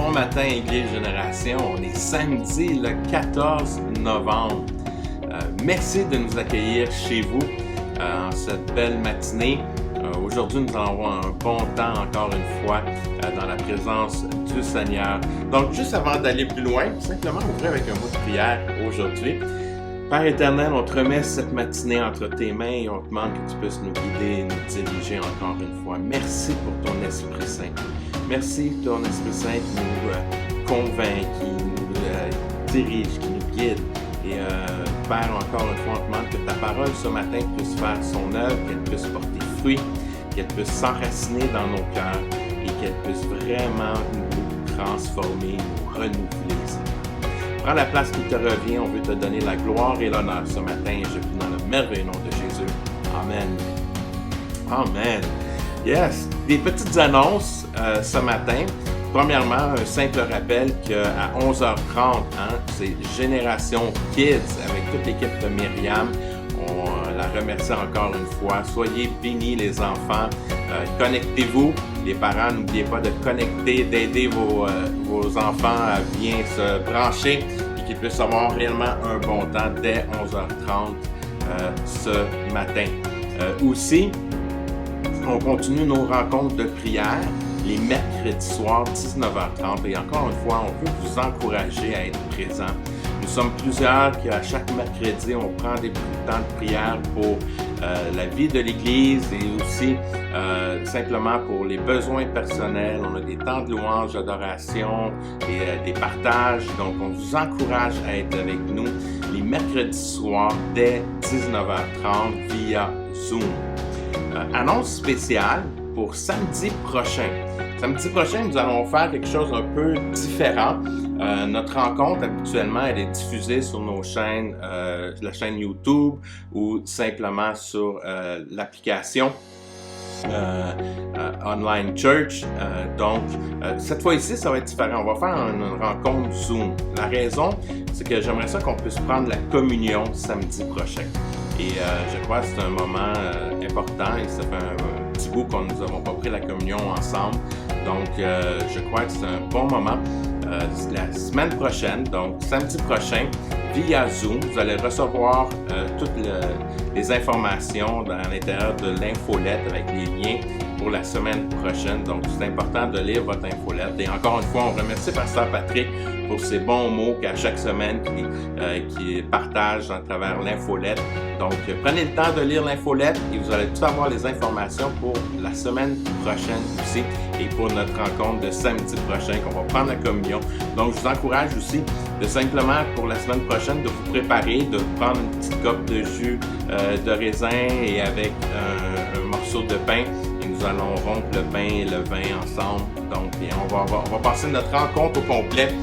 Bon matin, Église Génération. On est samedi le 14 novembre. Merci de nous accueillir chez vous en cette belle matinée. Aujourd'hui, nous allons avoir un bon temps encore une fois dans la présence du Seigneur. Donc, juste avant d'aller plus loin, simplement ouvrir avec un mot de prière aujourd'hui. Père éternel, on te remet cette matinée entre tes mains et on te demande que tu puisses nous guider, nous diriger encore une fois. Merci pour ton Esprit Saint. Merci ton Esprit Saint qui nous convainc, qui nous dirige, qui nous guide. Et Père, encore une fois, on te demande que ta parole ce matin puisse faire son œuvre, qu'elle puisse porter fruit, qu'elle puisse s'enraciner dans nos cœurs et qu'elle puisse vraiment nous transformer, nous renouveler. Prends la place qui te revient, on veut te donner la gloire et l'honneur ce matin. Je prie dans le merveilleux nom de Jésus. Amen. Amen. Yes. Des petites annonces ce matin. Premièrement, un simple rappel qu'à 11h30, c'est Génération Kids avec toute l'équipe de Myriam. On la remercie encore une fois. Soyez bénis les enfants. Connectez-vous. Les parents, n'oubliez pas de connecter, d'aider vos enfants à bien se brancher et qu'ils puissent avoir réellement un bon temps dès 11h30 ce matin. Aussi, on continue nos rencontres de prière les mercredis soirs, 19h30. Et encore une fois, on veut vous encourager à être présents. Nous sommes plusieurs qui, à chaque mercredi, on prend des temps de prière pour la vie de l'Église et aussi simplement pour les besoins personnels. On a des temps de louange, d'adoration et des partages. Donc, on vous encourage à être avec nous les mercredis soirs dès 19h30 via Zoom. Annonce spéciale pour samedi prochain. Samedi prochain, nous allons faire quelque chose un peu différent. Notre rencontre, habituellement, elle est diffusée sur nos chaînes, la chaîne YouTube ou simplement sur l'application Online Church. Donc, cette fois-ci, ça va être différent. On va faire une rencontre Zoom. La raison, c'est que j'aimerais ça qu'on puisse prendre la communion samedi prochain. Et je crois que c'est un moment important et ça fait un petit bout qu'on nous n'avons pas pris la communion ensemble. Donc, je crois que c'est un bon moment. La semaine prochaine, donc samedi prochain, via Zoom, vous allez recevoir toutes les informations à l'intérieur de l'infolette avec les liens pour la semaine prochaine. Donc, c'est important de lire votre infolette. Et encore une fois, on remercie Pasteur Patrick pour ses bons mots qu'à chaque semaine qui partage à travers l'infolette. Donc, prenez le temps de lire l'infolette et vous allez tout avoir les informations pour la semaine prochaine aussi et pour notre rencontre de samedi prochain qu'on va prendre la communion. Donc, je vous encourage aussi de simplement pour la semaine prochaine de vous préparer, de prendre une petite coupe de jus de raisin et avec un morceau de pain. Et nous allons rompre le pain et le vin ensemble. Donc, et on va passer notre rencontre au complet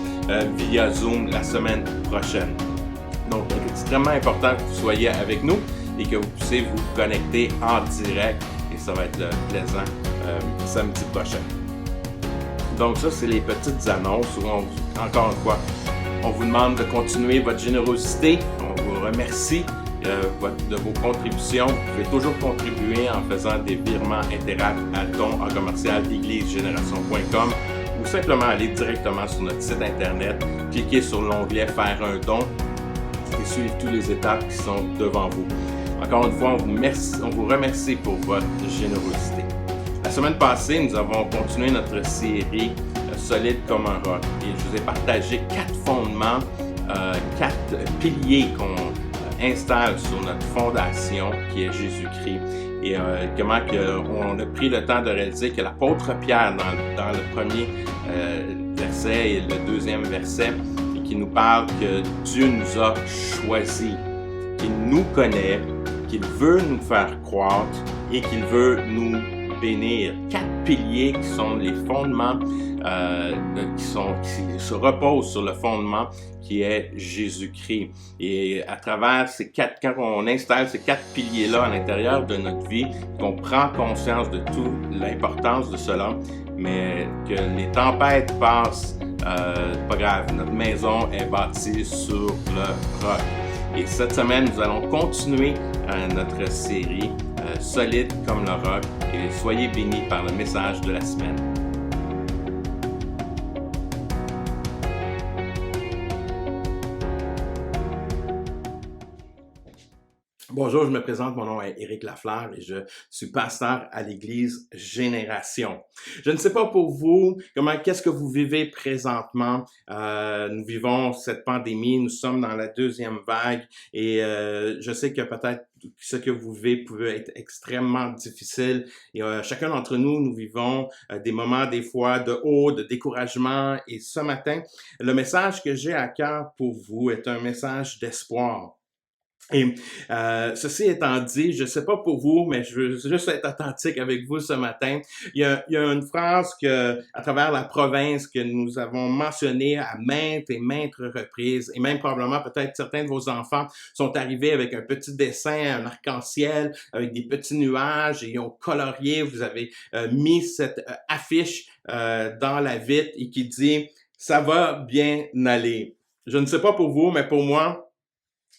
via Zoom la semaine prochaine. Donc, c'est extrêmement important que vous soyez avec nous et que vous puissiez vous connecter en direct. Et ça va être plaisant samedi prochain. Donc, ça, c'est les petites annonces où encore une fois, on vous demande de continuer votre générosité. On vous remercie de vos contributions. Vous pouvez toujours contribuer en faisant des virements Interact à don@églisegeneration.com ou simplement aller directement sur notre site internet, cliquer sur l'onglet Faire un don et suivre toutes les étapes qui sont devant vous. Encore une fois, on vous remercie pour votre générosité. La semaine passée, nous avons continué notre série Solide comme un roc et je vous ai partagé 4 fondements, 4 piliers qu'on installe sur notre fondation qui est Jésus-Christ. Et comment on a pris le temps de réaliser que l'apôtre Pierre, dans le premier verset et le deuxième verset, qui nous parle que Dieu nous a choisis, qu'il nous connaît, qu'il veut nous faire croître et qu'il veut nous bénir. 4 piliers qui sont les fondements qui se reposent sur le fondement qui est Jésus-Christ. Et à travers ces 4, quand on installe ces 4 piliers-là à l'intérieur de notre vie, qu'on prend conscience de toute l'importance de cela, mais que les tempêtes passent, pas grave, notre maison est bâtie sur le roc. Et cette semaine, nous allons continuer notre série Solide comme le roc et soyez bénis par le message de la semaine. Bonjour, je me présente, mon nom est Éric Lafleur et je suis pasteur à l'Église Génération. Je ne sais pas pour vous, qu'est-ce que vous vivez présentement. Nous vivons cette pandémie, nous sommes dans la deuxième vague et je sais que peut-être ce que vous vivez peut être extrêmement difficile. Et chacun d'entre nous, nous vivons des moments des fois de haut, de découragement. Et ce matin, le message que j'ai à cœur pour vous est un message d'espoir. Et ceci étant dit, je sais pas pour vous, mais je veux juste être authentique avec vous ce matin. Il y a une phrase à travers la province que nous avons mentionnée à maintes et maintes reprises, et même probablement peut-être certains de vos enfants sont arrivés avec un petit dessin, un arc-en-ciel, avec des petits nuages, et ils ont colorié, vous avez mis cette affiche dans la vitre et qui dit « Ça va bien aller ». Je ne sais pas pour vous, mais pour moi,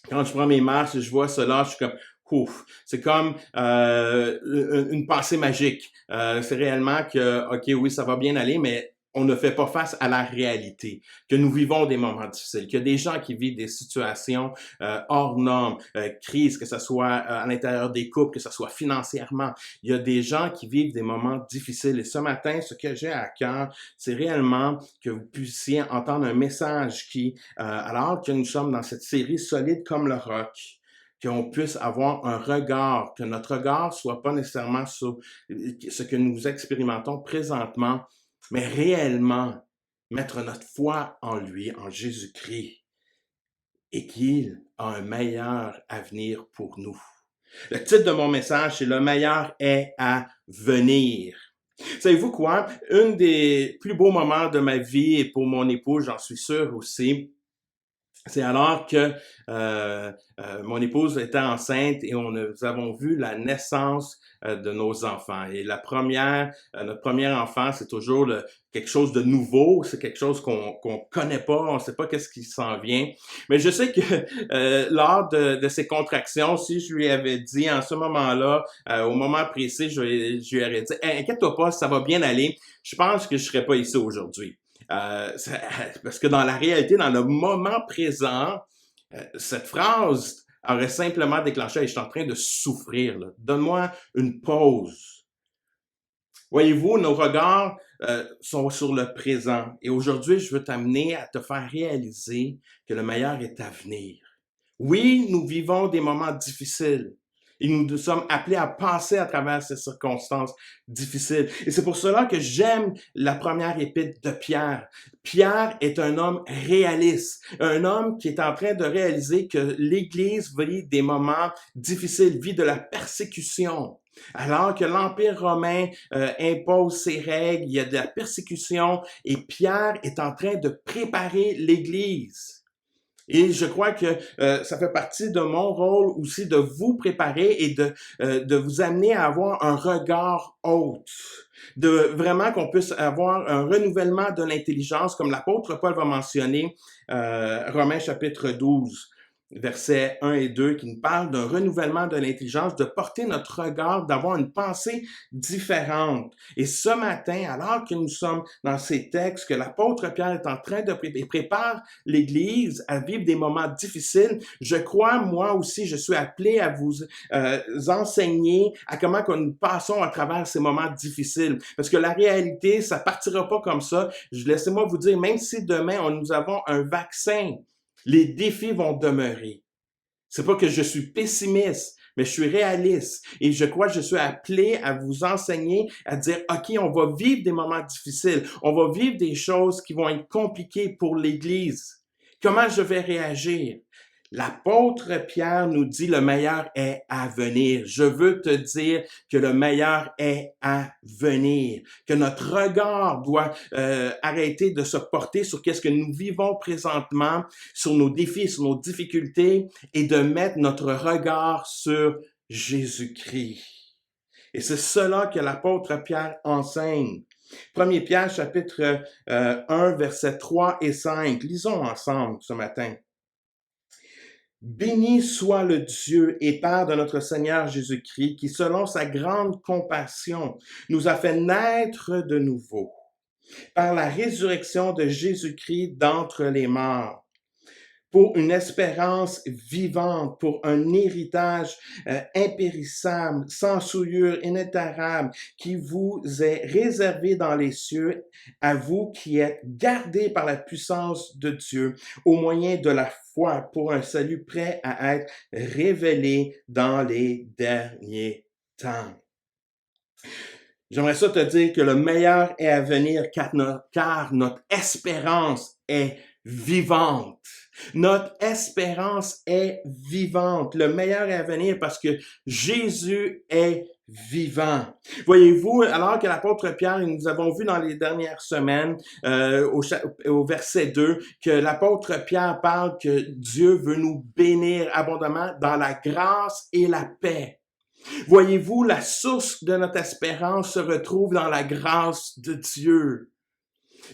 quand je prends mes marches et je vois cela, je suis comme ouf. C'est comme une pensée magique. C'est réellement que, OK, oui, ça va bien aller, mais on ne fait pas face à la réalité, que nous vivons des moments difficiles, qu'il y a des gens qui vivent des situations hors normes, crises, que ce soit à l'intérieur des couples, que ce soit financièrement. Il y a des gens qui vivent des moments difficiles. Et ce matin, ce que j'ai à cœur, c'est réellement que vous puissiez entendre un message qui, alors que nous sommes dans cette série solide comme le roc, qu'on puisse avoir un regard, que notre regard soit pas nécessairement sur ce que nous expérimentons présentement, mais réellement mettre notre foi en lui, en Jésus-Christ, et qu'il a un meilleur avenir pour nous. Le titre de mon message, c'est « Le meilleur est à venir ». Savez-vous quoi? Un des plus beaux moments de ma vie, et pour mon épouse, j'en suis sûr aussi, c'est alors que mon épouse était enceinte et nous avons vu la naissance de nos enfants. Et notre premier enfant, c'est toujours quelque chose de nouveau, c'est quelque chose qu'on connaît pas, on sait pas qu'est-ce qui s'en vient. Mais je sais que lors de ces contractions, si je lui avais dit en ce moment-là, au moment précis, je lui aurais dit hey, « Inquiète-toi pas, ça va bien aller, je pense que je serais pas ici aujourd'hui. » Parce que dans la réalité, dans le moment présent, cette phrase aurait simplement déclenché « Je suis en train de souffrir, là. Donne-moi une pause. » Voyez-vous, nos regards sont sur le présent. Et aujourd'hui, je veux t'amener à te faire réaliser que le meilleur est à venir. Oui, nous vivons des moments difficiles. Et nous sommes appelés à passer à travers ces circonstances difficiles. Et c'est pour cela que j'aime la première épître de Pierre. Pierre est un homme réaliste, un homme qui est en train de réaliser que l'Église vit des moments difficiles, vit de la persécution. Alors que l'Empire romain impose ses règles, il y a de la persécution et Pierre est en train de préparer l'Église. Et je crois que ça fait partie de mon rôle aussi de vous préparer et de vous amener à avoir un regard haute, de vraiment qu'on puisse avoir un renouvellement de l'intelligence, comme l'apôtre Paul va mentionner, Romains chapitre 12. Versets 1 et 2, qui nous parle d'un renouvellement de l'intelligence, de porter notre regard, d'avoir une pensée différente. Et ce matin, alors que nous sommes dans ces textes, que l'apôtre Pierre est en train de prépare l'Église à vivre des moments difficiles, je crois, moi aussi, je suis appelé à vous enseigner à comment que nous passons à travers ces moments difficiles. Parce que la réalité, ça partira pas comme ça. Laissez-moi vous dire, même si demain, nous avons un vaccin, les défis vont demeurer. C'est pas que je suis pessimiste, mais je suis réaliste. Et je crois que je suis appelé à vous enseigner, à dire, OK, on va vivre des moments difficiles. On va vivre des choses qui vont être compliquées pour l'Église. Comment je vais réagir? L'apôtre Pierre nous dit le meilleur est à venir. Je veux te dire que le meilleur est à venir, que notre regard doit arrêter de se porter sur qu'est-ce que nous vivons présentement, sur nos défis, sur nos difficultés et de mettre notre regard sur Jésus-Christ. Et c'est cela que l'apôtre Pierre enseigne. 1 Pierre chapitre 1 versets 3 et 5. Lisons ensemble ce matin. Béni soit le Dieu et Père de notre Seigneur Jésus-Christ, qui, selon sa grande compassion, nous a fait naître de nouveau, par la résurrection de Jésus-Christ d'entre les morts, pour une espérance vivante, pour un héritage impérissable, sans souillure, inétarable, qui vous est réservé dans les cieux, à vous qui êtes gardés par la puissance de Dieu, au moyen de la foi, pour un salut prêt à être révélé dans les derniers temps. J'aimerais ça te dire que le meilleur est à venir car notre espérance est vivante. Notre espérance est vivante. Le meilleur est à venir parce que Jésus est vivant. Voyez-vous, alors que l'apôtre Pierre, nous avons vu dans les dernières semaines, au verset 2, que l'apôtre Pierre parle que Dieu veut nous bénir abondamment dans la grâce et la paix. Voyez-vous, la source de notre espérance se retrouve dans la grâce de Dieu.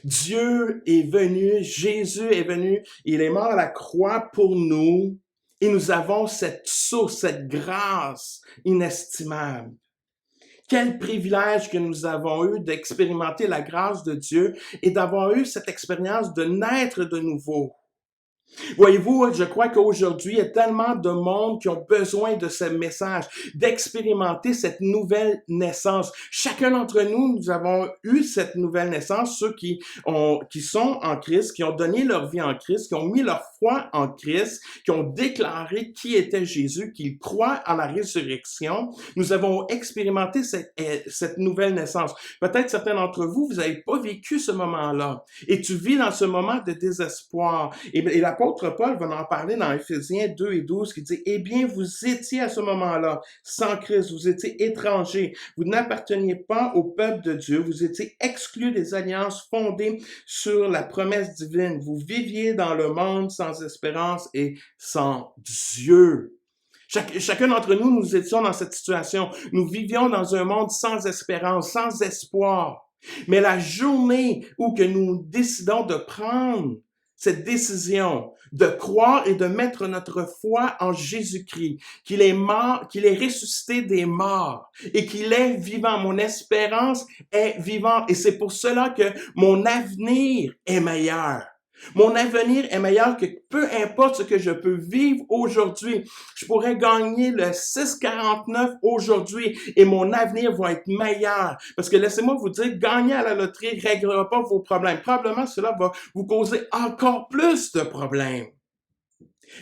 Dieu est venu, Jésus est venu, il est mort à la croix pour nous et nous avons cette source, cette grâce inestimable. Quel privilège que nous avons eu d'expérimenter la grâce de Dieu et d'avoir eu cette expérience de naître de nouveau. Voyez-vous, je crois qu'aujourd'hui, il y a tellement de monde qui ont besoin de ce message, d'expérimenter cette nouvelle naissance. Chacun d'entre nous, nous avons eu cette nouvelle naissance, ceux qui sont en Christ, qui ont donné leur vie en Christ, qui ont mis leur foi en Christ, qui ont déclaré qui était Jésus, qu'ils croient en la résurrection. Nous avons expérimenté cette nouvelle naissance. Peut-être certains d'entre vous, vous n'avez pas vécu ce moment-là. Et tu vis dans ce moment de désespoir. Et l'apôtre Paul va en parler dans Éphésiens 2 et 12 qui dit « Eh bien, vous étiez à ce moment-là sans Christ, vous étiez étrangers, vous n'apparteniez pas au peuple de Dieu, vous étiez exclus des alliances fondées sur la promesse divine, vous viviez dans le monde sans espérance et sans Dieu. » Chacun d'entre nous, nous étions dans cette situation. Nous vivions dans un monde sans espérance, sans espoir. Mais la journée où que nous décidons de prendre cette décision de croire et de mettre notre foi en Jésus-Christ, qu'il est mort, qu'il est ressuscité des morts et qu'il est vivant. Mon espérance est vivante et c'est pour cela que mon avenir est meilleur. Mon avenir est meilleur que peu importe ce que je peux vivre aujourd'hui. Je pourrais gagner le 649 aujourd'hui et mon avenir va être meilleur. Parce que laissez-moi vous dire, gagner à la loterie ne réglera pas vos problèmes. Probablement, cela va vous causer encore plus de problèmes.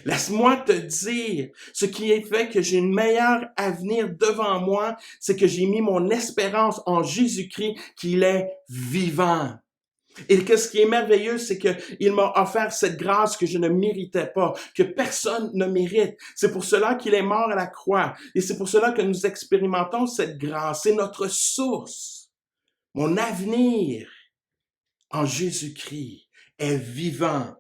Laisse-moi te dire, ce qui est fait que j'ai un meilleur avenir devant moi, c'est que j'ai mis mon espérance en Jésus-Christ, qu'il est vivant. Et ce qui est merveilleux, c'est qu'il m'a offert cette grâce que je ne méritais pas, que personne ne mérite. C'est pour cela qu'il est mort à la croix. Et c'est pour cela que nous expérimentons cette grâce. C'est notre source. Mon avenir en Jésus-Christ est vivant.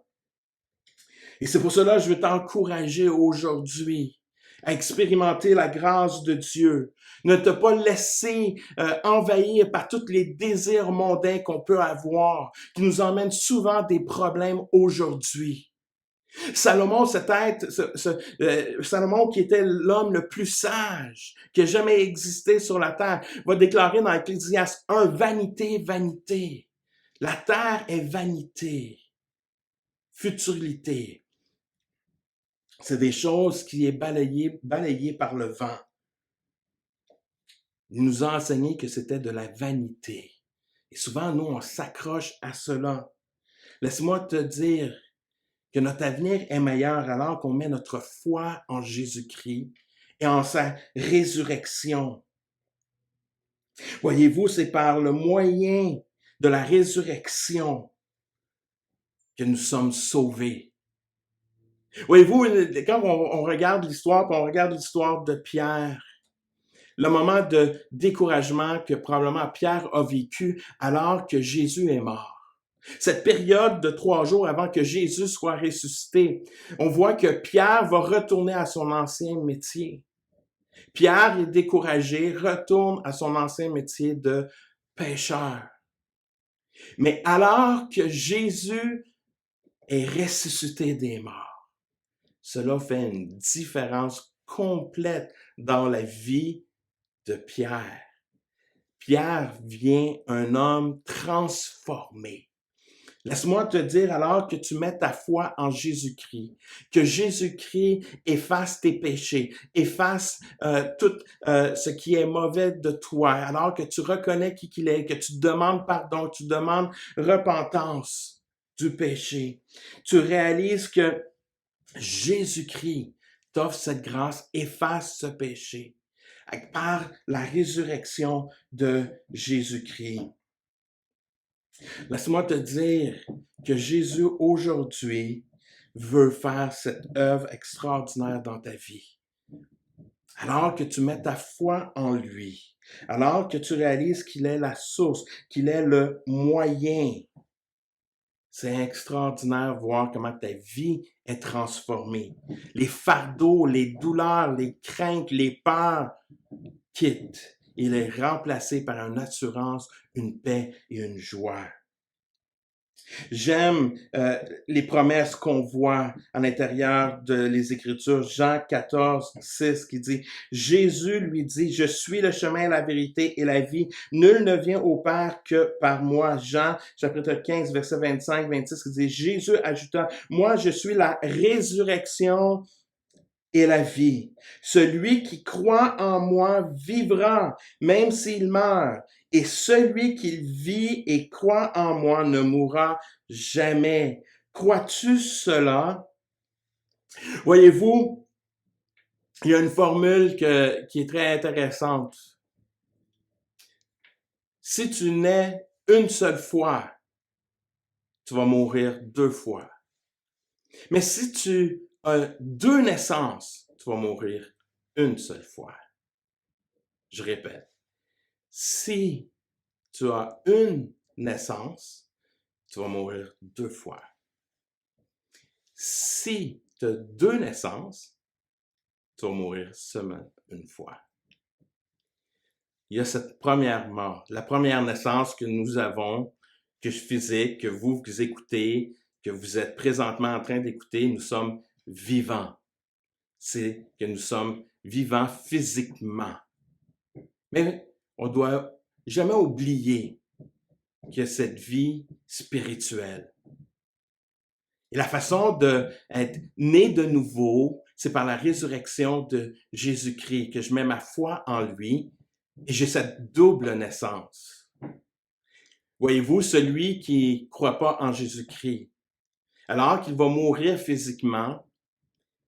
Et c'est pour cela que je veux t'encourager aujourd'hui à expérimenter la grâce de Dieu. Ne te pas laisser envahir par tous les désirs mondains qu'on peut avoir, qui nous emmènent souvent des problèmes aujourd'hui. Salomon, Salomon qui était l'homme le plus sage qui a jamais existé sur la terre, va déclarer dans Ecclésiaste 1, vanité, vanité. La terre est vanité, futilité. C'est des choses qui est balayées par le vent. Il nous a enseigné que c'était de la vanité. Et souvent, nous, on s'accroche à cela. Laisse-moi te dire que notre avenir est meilleur alors qu'on met notre foi en Jésus-Christ et en sa résurrection. Voyez-vous, c'est par le moyen de la résurrection que nous sommes sauvés. Voyez-vous, quand on regarde l'histoire, on regarde l'histoire de Pierre, le moment de découragement que probablement Pierre a vécu alors que Jésus est mort. Cette période de 3 jours avant que Jésus soit ressuscité, on voit que Pierre va retourner à son ancien métier. Pierre est découragé, retourne à son ancien métier de pêcheur. Mais alors que Jésus est ressuscité des morts, cela fait une différence complète dans la vie de Pierre. Pierre devient un homme transformé. Laisse-moi te dire alors que tu mets ta foi en Jésus-Christ, que Jésus-Christ efface tes péchés, efface tout ce qui est mauvais de toi, alors que tu reconnais qui qu'il est, que tu demandes pardon, tu demandes repentance du péché. Tu réalises que Jésus-Christ t'offre cette grâce, efface ce péché par la résurrection de Jésus-Christ. Laisse-moi te dire que Jésus aujourd'hui veut faire cette œuvre extraordinaire dans ta vie. Alors que tu mets ta foi en lui, alors que tu réalises qu'il est la source, qu'il est le moyen, c'est extraordinaire de voir comment ta vie est transformée. Les fardeaux, les douleurs, les craintes, les peurs quittent. Il est remplacé par une assurance, une paix et une joie. J'aime les promesses qu'on voit à l'intérieur de les Écritures. Jean 14, 6 qui dit, Jésus lui dit, je suis le chemin, la vérité et la vie. Nul ne vient au Père que par moi. Jean chapitre 15, verset 25, 26 qui dit, Jésus ajouta, moi je suis la résurrection et la vie. Celui qui croit en moi vivra, même s'il meurt. Et celui qui vit et croit en moi ne mourra jamais. Crois-tu cela? Voyez-vous, il y a une formule qui est très intéressante. Si tu nais une seule fois, tu vas mourir 2 fois. Mais si tu as 2 naissances, tu vas mourir une seule fois. Je répète. Si tu as une naissance, tu vas mourir 2 fois. Si tu as 2 naissances, tu vas mourir seulement une fois. Il y a cette première mort, la première naissance que nous avons, que je physique, que vous écoutez, que vous êtes présentement en train d'écouter, nous sommes vivants. C'est que nous sommes vivants physiquement. Mais on doit jamais oublier qu'il y a cette vie spirituelle. Et la façon d'être né de nouveau, c'est par la résurrection de Jésus-Christ, que je mets ma foi en lui et j'ai cette double naissance. Voyez-vous, celui qui ne croit pas en Jésus-Christ, alors qu'il va mourir physiquement,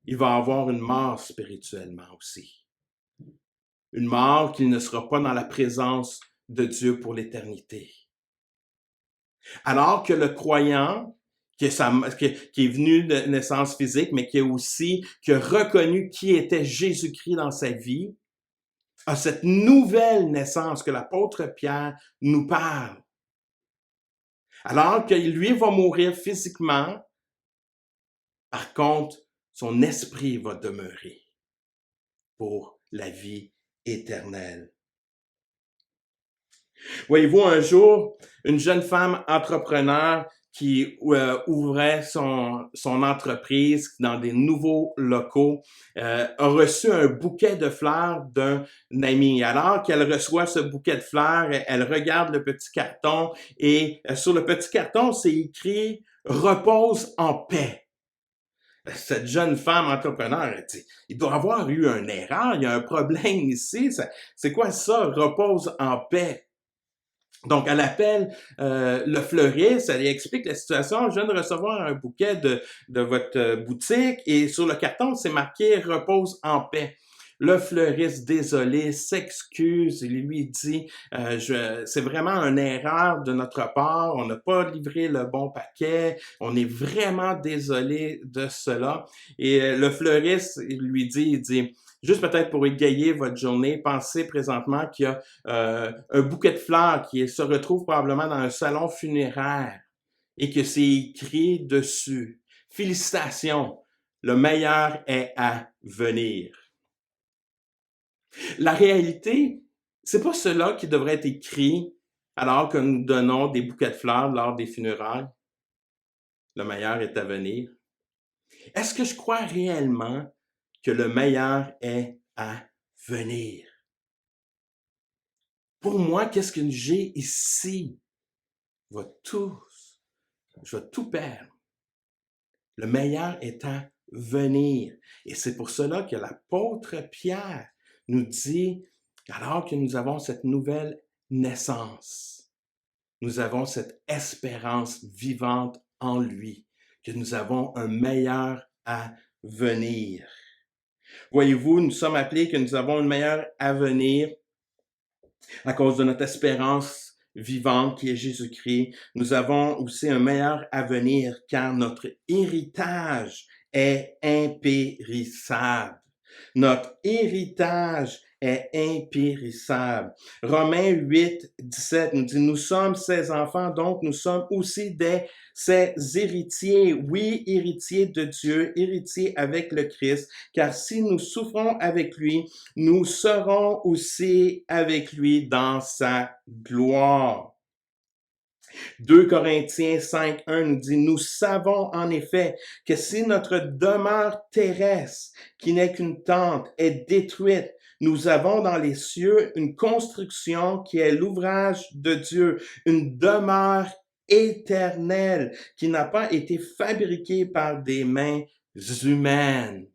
il va avoir une mort spirituellement aussi. Une mort qu'il ne sera pas dans la présence de Dieu pour l'éternité. Alors que le croyant, qui est venu de naissance physique, mais qui a reconnu qui était Jésus-Christ dans sa vie, a cette nouvelle naissance que l'apôtre Pierre nous parle. Alors que lui va mourir physiquement, par contre, son esprit va demeurer pour la vie éternelle. Voyez-vous, un jour, une jeune femme entrepreneur qui ouvrait son entreprise dans des nouveaux locaux, a reçu un bouquet de fleurs d'un ami. Alors qu'elle reçoit ce bouquet de fleurs, elle regarde le petit carton et sur le petit carton, c'est écrit « Repose en paix ». Cette jeune femme entrepreneur, elle dit, il doit avoir eu une erreur, il y a un problème ici, c'est quoi ça, repose en paix? Donc, elle appelle le fleuriste, elle lui explique la situation. Je viens de recevoir un bouquet de votre boutique et sur le carton, c'est marqué « Repose en paix ». Le fleuriste, désolé, s'excuse et lui dit c'est vraiment une erreur de notre part, on n'a pas livré le bon paquet, on est vraiment désolé de cela. » Et le fleuriste lui dit, il dit juste peut-être pour égayer votre journée, pensez présentement qu'il y a un bouquet de fleurs qui se retrouve probablement dans un salon funéraire et que c'est écrit dessus. Félicitations, le meilleur est à venir. La réalité, c'est pas cela qui devrait être écrit alors que nous donnons des bouquets de fleurs lors des funérailles. Le meilleur est à venir. Est-ce que je crois réellement que le meilleur est à venir? Pour moi, qu'est-ce que j'ai ici va tous je vais tout perdre. Le meilleur est à venir. Et c'est pour cela que l'apôtre Pierre nous dit, alors que nous avons cette nouvelle naissance, nous avons cette espérance vivante en lui, que nous avons un meilleur à venir. Voyez-vous, nous sommes appelés que nous avons un meilleur avenir à cause de notre espérance vivante qui est Jésus-Christ. Nous avons aussi un meilleur avenir car notre héritage est impérissable. Notre héritage est impérissable. Romains 8, 17 nous dit, nous sommes ses enfants, donc nous sommes aussi ses héritiers. Oui, héritiers de Dieu, héritiers avec le Christ, car si nous souffrons avec lui, nous serons aussi avec lui dans sa gloire. 2 Corinthiens 5, 1 nous dit, nous savons en effet que si notre demeure terrestre, qui n'est qu'une tente, est détruite, nous avons dans les cieux une construction qui est l'ouvrage de Dieu, une demeure éternelle qui n'a pas été fabriquée par des mains humaines.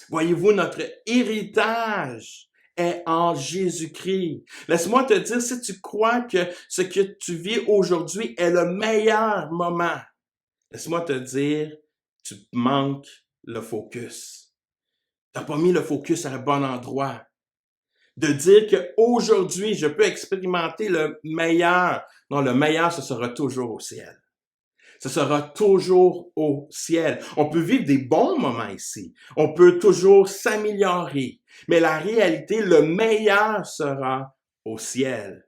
Voyez-vous, notre héritage est en Jésus-Christ. Laisse-moi te dire, si tu crois que ce que tu vis aujourd'hui est le meilleur moment, laisse-moi te dire, tu manques le focus. Tu n'as pas mis le focus à un bon endroit. De dire qu'aujourd'hui, je peux expérimenter le meilleur. Non, le meilleur, ce sera toujours au ciel. Ce sera toujours au ciel. On peut vivre des bons moments ici. On peut toujours s'améliorer. Mais la réalité, le meilleur sera au ciel.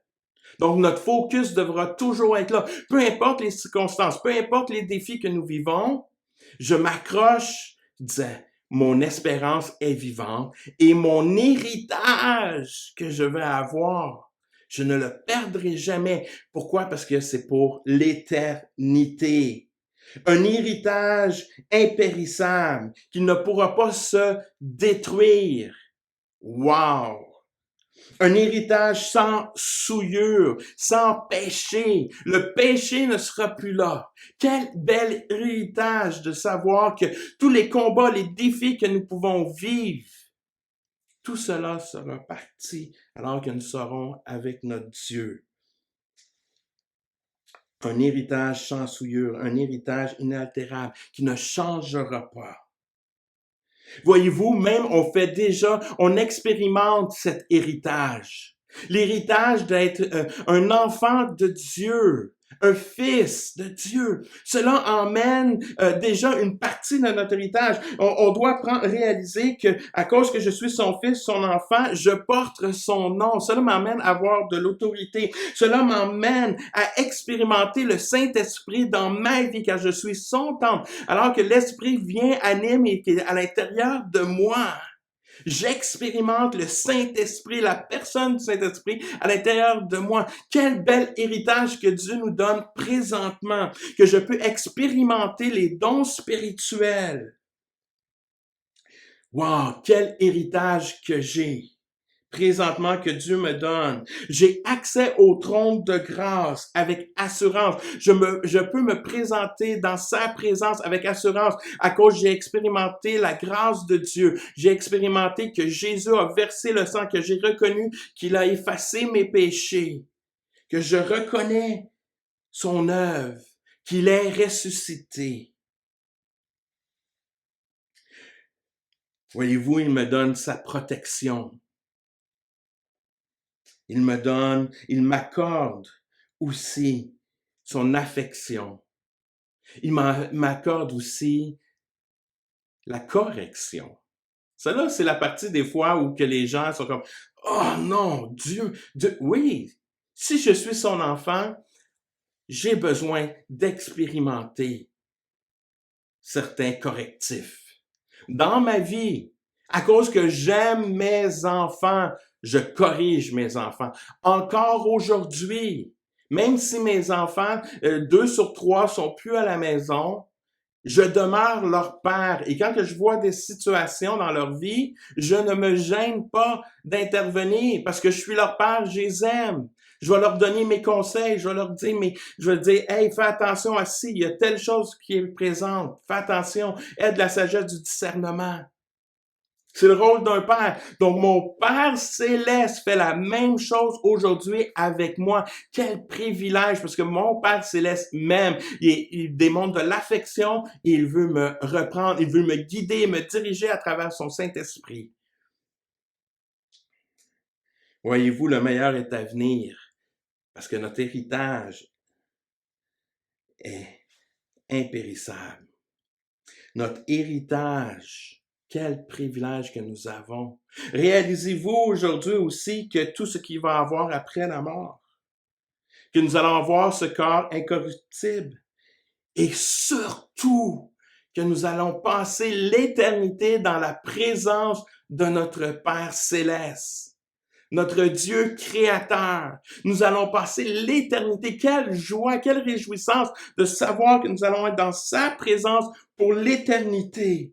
Donc, notre focus devra toujours être là. Peu importe les circonstances, peu importe les défis que nous vivons, je m'accroche, disant, mon espérance est vivante et mon héritage que je vais avoir, je ne le perdrai jamais. Pourquoi? Parce que c'est pour l'éternité. Un héritage impérissable qui ne pourra pas se détruire. Wow! Un héritage sans souillure, sans péché. Le péché ne sera plus là. Quel bel héritage de savoir que tous les combats, les défis que nous pouvons vivre, tout cela sera parti alors que nous serons avec notre Dieu. Un héritage sans souillure, un héritage inaltérable qui ne changera pas. Voyez-vous, même on expérimente cet héritage. L'héritage d'être un enfant de Dieu, un fils de Dieu. Cela emmène déjà une partie de notre héritage. On doit réaliser que à cause que je suis son fils, son enfant, je porte son nom. Cela m'amène à avoir de l'autorité. Cela m'amène à expérimenter le Saint-Esprit dans ma vie car je suis son temple. Alors que l'Esprit vient, anime et qui est à l'intérieur de moi. J'expérimente le Saint-Esprit, la personne du Saint-Esprit à l'intérieur de moi. Quel bel héritage que Dieu nous donne présentement, que je peux expérimenter les dons spirituels. Wow, quel héritage que j'ai présentement que Dieu me donne. J'ai accès au trône de grâce avec assurance. Je peux me présenter dans sa présence avec assurance à cause j'ai expérimenté la grâce de Dieu. J'ai expérimenté que Jésus a versé le sang, que j'ai reconnu qu'il a effacé mes péchés, que je reconnais son œuvre, qu'il est ressuscité. Voyez-vous, il me donne sa protection. Il m'accorde aussi son affection. Il m'accorde aussi la correction. Cela, c'est la partie des fois où que les gens sont comme, oh non, Dieu, oui, si je suis son enfant, j'ai besoin d'expérimenter certains correctifs. Dans ma vie, à cause que j'aime mes enfants, je corrige mes enfants. Encore aujourd'hui, même si mes enfants, 2 sur 3 sont plus à la maison, je demeure leur père. Et quand que je vois des situations dans leur vie, je ne me gêne pas d'intervenir parce que je suis leur père, je les aime. Je vais leur donner mes conseils, je vais leur dire, je vais leur dire, hey, fais attention à ci, il y a telle chose qui est présente, fais attention, aide la sagesse du discernement. C'est le rôle d'un père. Donc, mon Père céleste fait la même chose aujourd'hui avec moi. Quel privilège, parce que mon Père céleste m'aime. Il démontre de l'affection et il veut me reprendre, il veut me guider, me diriger à travers son Saint-Esprit. Voyez-vous, le meilleur est à venir, parce que notre héritage est impérissable. Notre héritage, quel privilège que nous avons. Réalisez-vous aujourd'hui aussi que tout ce qu'il va y avoir après la mort, que nous allons avoir ce corps incorruptible et surtout que nous allons passer l'éternité dans la présence de notre Père céleste, notre Dieu créateur. Nous allons passer l'éternité. Quelle joie, quelle réjouissance de savoir que nous allons être dans sa présence pour l'éternité.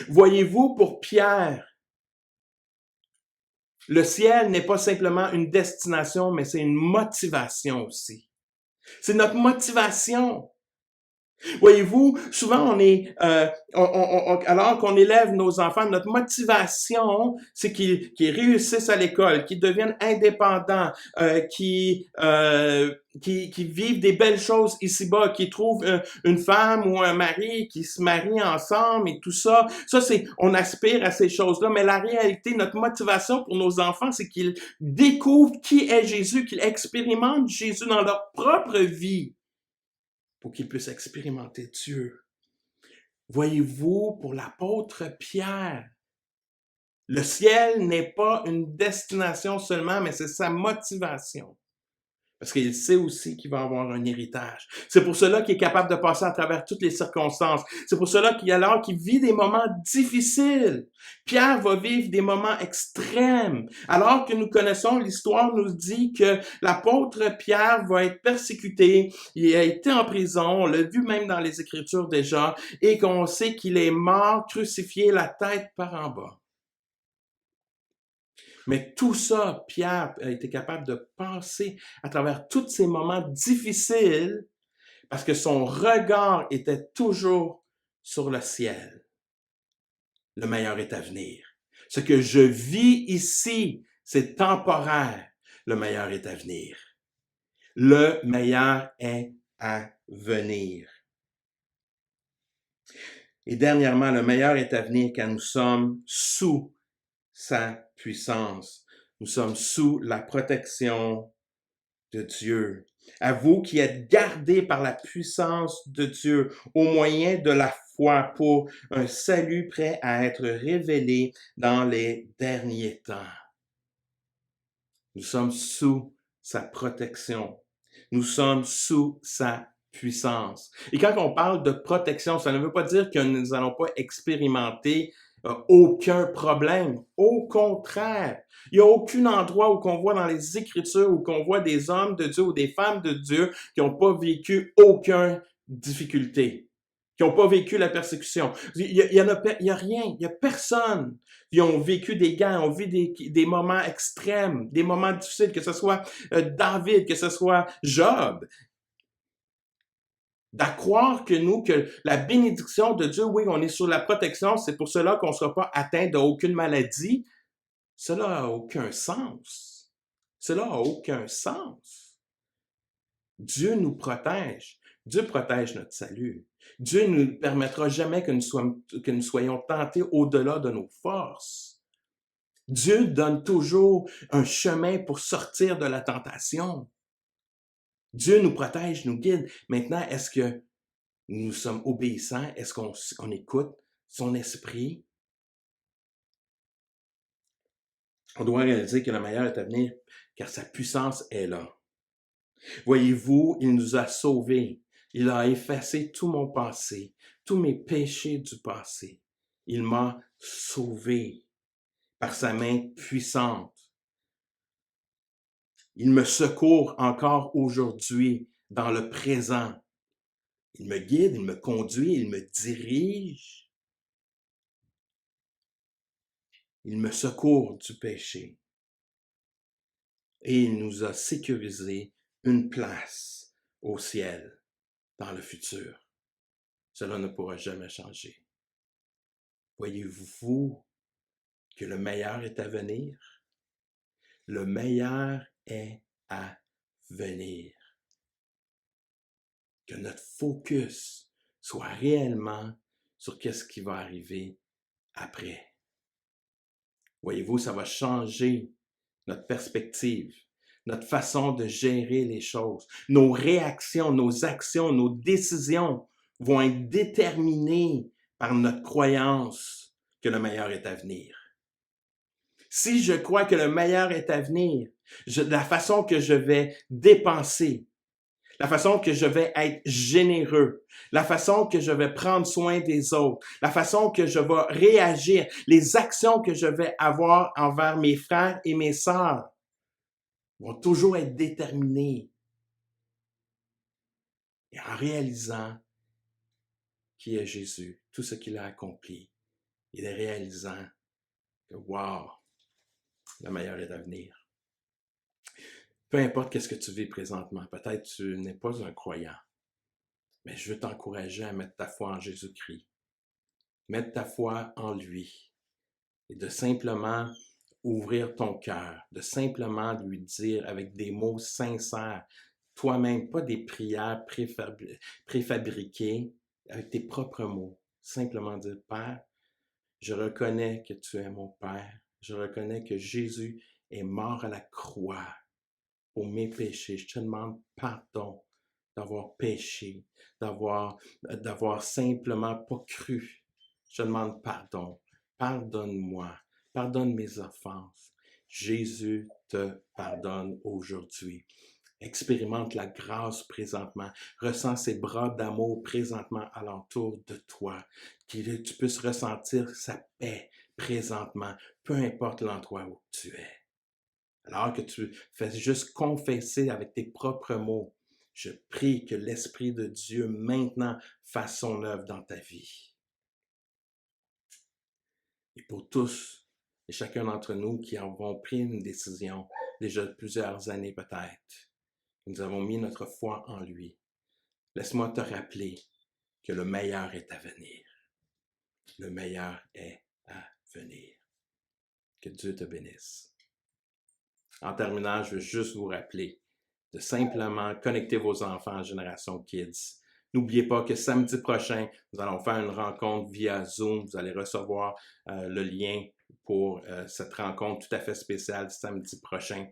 Voyez-vous, pour Pierre, le ciel n'est pas simplement une destination, mais c'est une motivation aussi. C'est notre motivation. Voyez-vous, souvent alors qu'on élève nos enfants, notre motivation, c'est qu'ils réussissent à l'école, qu'ils deviennent indépendants, qui vivent des belles choses ici-bas, qui trouvent une femme ou un mari, qui se marient ensemble et tout ça. Ça, on aspire à ces choses-là, mais la réalité, notre motivation pour nos enfants, c'est qu'ils découvrent qui est Jésus, qu'ils expérimentent Jésus dans leur propre vie, pour qu'ils puissent expérimenter Dieu. Voyez-vous, pour l'apôtre Pierre, le ciel n'est pas une destination seulement, mais c'est sa motivation. Parce qu'il sait aussi qu'il va avoir un héritage. C'est pour cela qu'il est capable de passer à travers toutes les circonstances. C'est pour cela qu'il vit des moments difficiles. Pierre va vivre des moments extrêmes. Alors que nous connaissons, l'histoire nous dit que l'apôtre Pierre va être persécuté. Il a été en prison. On l'a vu même dans les Écritures déjà. Et qu'on sait qu'il est mort, crucifié, la tête par en bas. Mais tout ça, Pierre a été capable de passer à travers tous ces moments difficiles parce que son regard était toujours sur le ciel. Le meilleur est à venir. Ce que je vis ici, c'est temporaire. Le meilleur est à venir. Le meilleur est à venir. Et dernièrement, le meilleur est à venir quand nous sommes sous sa puissance. Nous sommes sous la protection de Dieu. À vous qui êtes gardés par la puissance de Dieu au moyen de la foi pour un salut prêt à être révélé dans les derniers temps. Nous sommes sous sa protection. Nous sommes sous sa puissance. Et quand on parle de protection, ça ne veut pas dire que nous n'allons pas expérimenter aucun problème. Au contraire, il n'y a aucun endroit où qu'on voit dans les Écritures, où qu'on voit des hommes de Dieu ou des femmes de Dieu qui n'ont pas vécu aucune difficulté, qui n'ont pas vécu la persécution. Il y a rien, il y a personne qui ont vécu des guerres, ont vécu des moments extrêmes, des moments difficiles, que ce soit David, que ce soit Job. d'à croire que la bénédiction de Dieu, oui, on est sous la protection, c'est pour cela qu'on ne sera pas atteint d'aucune maladie. Cela n'a aucun sens. Cela n'a aucun sens. Dieu nous protège. Dieu protège notre salut. Dieu ne nous permettra jamais que nous soyons tentés au-delà de nos forces. Dieu donne toujours un chemin pour sortir de la tentation. Dieu nous protège, nous guide. Maintenant, est-ce que nous sommes obéissants? Est-ce qu'on écoute son esprit? On doit réaliser que le meilleur est à venir, car sa puissance est là. Voyez-vous, il nous a sauvés. Il a effacé tout mon passé, tous mes péchés du passé. Il m'a sauvé par sa main puissante. Il me secourt encore aujourd'hui, dans le présent. Il me guide, il me conduit, il me dirige. Il me secourt du péché. et il nous a sécurisé une place au ciel dans le futur. Cela ne pourra jamais changer. Voyez-vous que le meilleur est à venir? Le meilleur est à venir. Que notre focus soit réellement sur qu'est-ce qui va arriver après. Voyez-vous, ça va changer notre perspective, notre façon de gérer les choses. Nos réactions, nos actions, nos décisions vont être déterminées par notre croyance que le meilleur est à venir. Si je crois que le meilleur est à venir, la façon que je vais dépenser, la façon que je vais être généreux, la façon que je vais prendre soin des autres, la façon que je vais réagir, les actions que je vais avoir envers mes frères et mes sœurs vont toujours être déterminées. Et en réalisant qui est Jésus, tout ce qu'il a accompli, et en réalisant que, wow, le meilleur est à venir. Peu importe qu'est-ce que tu vis présentement, peut-être tu n'es pas un croyant, mais je veux t'encourager à mettre ta foi en Jésus-Christ, mettre ta foi en lui et de simplement ouvrir ton cœur, de simplement lui dire avec des mots sincères, toi-même, pas des prières préfabriquées, avec tes propres mots, simplement dire, Père, je reconnais que tu es mon Père, je reconnais que Jésus est mort à la croix pour mes péchés. Je te demande pardon d'avoir péché, d'avoir simplement pas cru. Je te demande pardon. Pardonne-moi. Pardonne mes offenses. Jésus te pardonne aujourd'hui. Expérimente la grâce présentement. Ressens ses bras d'amour présentement alentour de toi. Que tu puisses ressentir sa paix présentement, peu importe l'endroit où tu es. Alors que tu fais juste confesser avec tes propres mots, je prie que l'Esprit de Dieu maintenant fasse son œuvre dans ta vie. Et pour tous et chacun d'entre nous qui avons pris une décision, déjà plusieurs années peut-être, nous avons mis notre foi en lui. Laisse-moi te rappeler que le meilleur est à venir. Le meilleur est à venir. Que Dieu te bénisse. En terminant, je veux juste vous rappeler de simplement connecter vos enfants à Génération Kids. N'oubliez pas que samedi prochain, nous allons faire une rencontre via Zoom. Vous allez recevoir le lien pour cette rencontre tout à fait spéciale samedi prochain,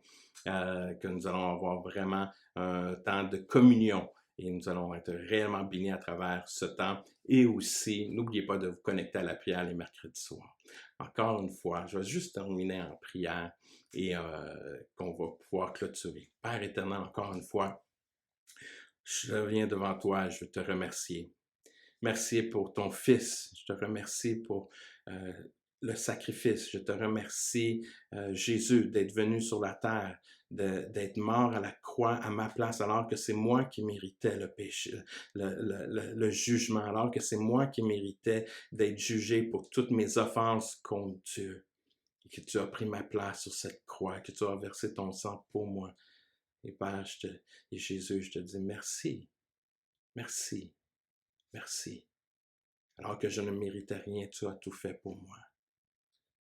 que nous allons avoir vraiment un temps de communion. Et nous allons être réellement bénis à travers ce temps. Et aussi, n'oubliez pas de vous connecter à la prière les mercredis soirs. Encore une fois, je vais juste terminer en prière et qu'on va pouvoir clôturer. Père éternel, encore une fois, je reviens devant toi, je veux te remercier. Merci pour ton Fils, je te remercie pour le sacrifice, je te remercie, Jésus, d'être venu sur la terre, d'être mort à la croix à ma place, alors que c'est moi qui méritais le péché, le jugement, alors que c'est moi qui méritais d'être jugé pour toutes mes offenses contre Dieu. Et que tu as pris ma place sur cette croix, que tu as versé ton sang pour moi. Et Père, et Jésus, je te dis merci, merci, merci. Alors que je ne méritais rien, tu as tout fait pour moi.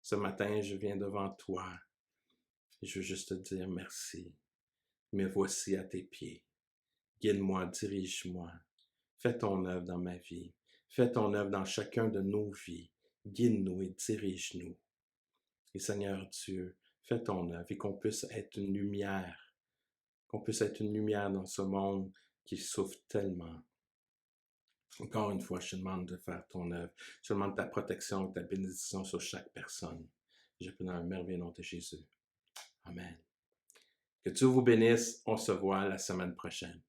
Ce matin, je viens devant toi et je veux juste te dire merci. Me voici à tes pieds. Guide-moi, dirige-moi. Fais ton œuvre dans ma vie. Fais ton œuvre dans chacun de nos vies. Guide-nous et dirige-nous. Et Seigneur Dieu, fais ton œuvre et qu'on puisse être une lumière. Qu'on puisse être une lumière dans ce monde qui souffre tellement. Encore une fois, je te demande de faire ton œuvre. Je te demande ta protection et ta bénédiction sur chaque personne. Je prie dans le merveilleux nom de Jésus. Amen. Que Dieu vous bénisse. On se voit la semaine prochaine.